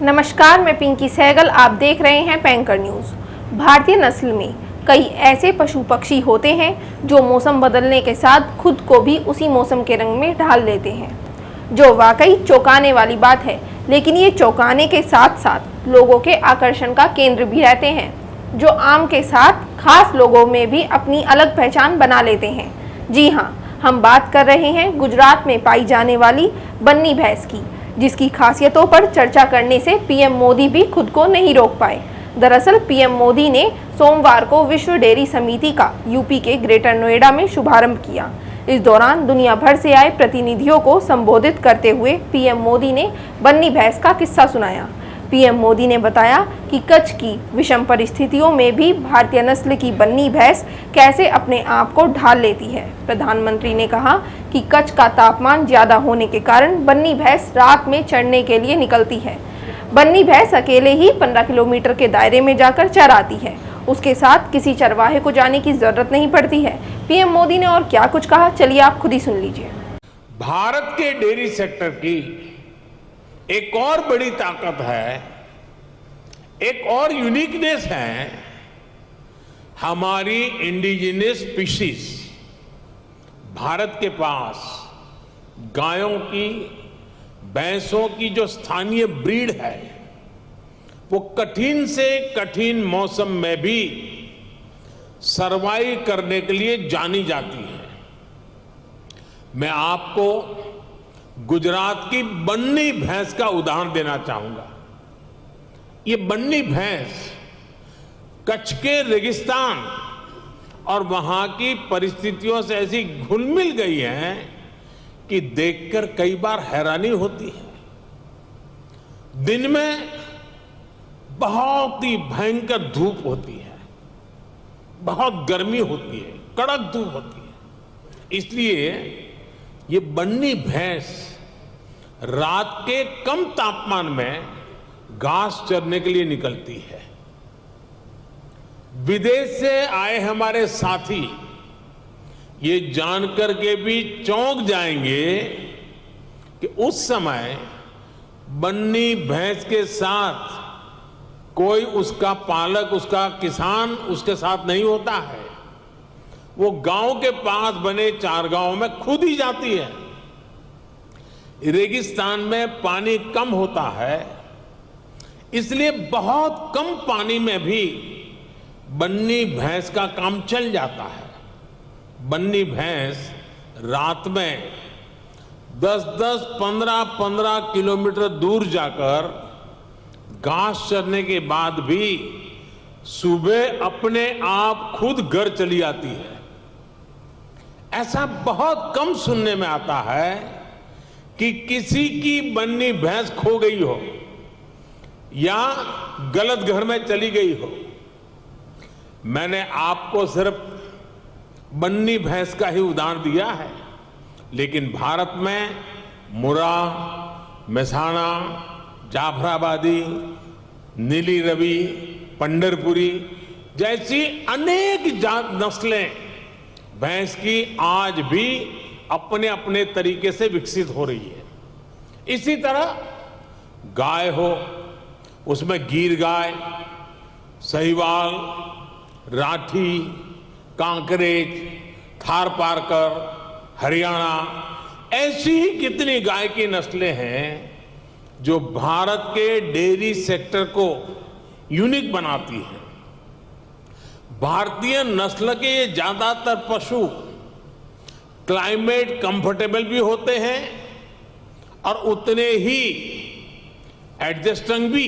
नमस्कार, मैं पिंकी सहगल। आप देख रहे हैं पैंकर न्यूज़। भारतीय नस्ल में कई ऐसे पशु पक्षी होते हैं जो मौसम बदलने के साथ खुद को भी उसी मौसम के रंग में ढाल लेते हैं, जो वाकई चौंकाने वाली बात है। लेकिन ये चौंकाने के साथ साथ लोगों के आकर्षण का केंद्र भी रहते हैं, जो आम के साथ खास लोगों में भी अपनी अलग पहचान बना लेते हैं। जी हाँ, हम बात कर रहे हैं गुजरात में पाई जाने वाली बन्नी भैंस की, जिसकी खासियतों पर चर्चा करने से पीएम मोदी भी खुद को नहीं रोक पाए। दरअसल पीएम मोदी ने सोमवार को विश्व डेयरी समिति का यूपी के ग्रेटर नोएडा में शुभारंभ किया। इस दौरान दुनिया भर से आए प्रतिनिधियों को संबोधित करते हुए पीएम मोदी ने बन्नी भैंस का किस्सा सुनाया। पीएम मोदी ने बताया कि कच्छ की विषम परिस्थितियों में भी भारतीय नस्ल की बन्नी भैंस कैसे अपने आप को ढाल लेती है। प्रधानमंत्री ने कहा कि कच्छ का तापमान ज्यादा होने के कारण बन्नी भैंस रात में चरने के लिए निकलती है। बन्नी भैंस अकेले ही 15 किलोमीटर के दायरे में जाकर चराती है। उसके साथ किसी चरवाहे को जाने की जरूरत नहीं पड़ती है। पीएम मोदी ने और क्या कुछ कहा, चलिए आप खुद ही सुन लीजिए। भारत के डेयरी सेक्टर की एक और बड़ी ताकत है, एक और यूनिकनेस है, हमारी इंडिजिनस स्पीशीज। भारत के पास गायों की, भैंसों की जो स्थानीय ब्रीड है, वो कठिन से कठिन मौसम में भी सरवाइव करने के लिए जानी जाती है। मैं आपको गुजरात की बन्नी भैंस का उदाहरण देना चाहूंगा। ये बन्नी भैंस कच्छ के रेगिस्तान और वहां की परिस्थितियों से ऐसी घुल मिल गई है कि देखकर कई बार हैरानी होती है। दिन में बहुत ही भयंकर धूप होती है, बहुत गर्मी होती है, कड़क धूप होती है। इसलिए ये बन्नी भैंस रात के कम तापमान में घास चरने के लिए निकलती है। विदेश से आए हमारे साथी ये जानकर के भी चौंक जाएंगे कि उस समय बन्नी भैंस के साथ कोई उसका पालक, उसका किसान उसके साथ नहीं होता है। वो गांव के पास बने चारगांव में खुद ही जाती है। रेगिस्तान में पानी कम होता है, इसलिए बहुत कम पानी में भी बन्नी भैंस का काम चल जाता है। बन्नी भैंस रात में 10-10, 15-15 किलोमीटर दूर जाकर घास चरने के बाद भी सुबह अपने आप खुद घर चली आती है। ऐसा बहुत कम सुनने में आता है कि किसी की बन्नी भैंस खो गई हो या गलत घर में चली गई हो। मैंने आपको सिर्फ बन्नी भैंस का ही उदाहरण दिया है, लेकिन भारत में मुर्रा, मेहसाणा, जाफराबादी, नीली रवि, पंढरपुरी जैसी अनेक जात नस्लें भैंस की आज भी अपने अपने तरीके से विकसित हो रही है। इसी तरह गाय हो, उसमें गीर गाय, सहीवाल, राठी, कांकरेज, थारपारकर, हरियाणा, ऐसी ही कितनी गाय की नस्लें हैं जो भारत के डेयरी सेक्टर को यूनिक बनाती है। भारतीय नस्ल के ये ज्यादातर पशु क्लाइमेट कंफर्टेबल भी होते हैं और उतने ही एडजस्टिंग भी।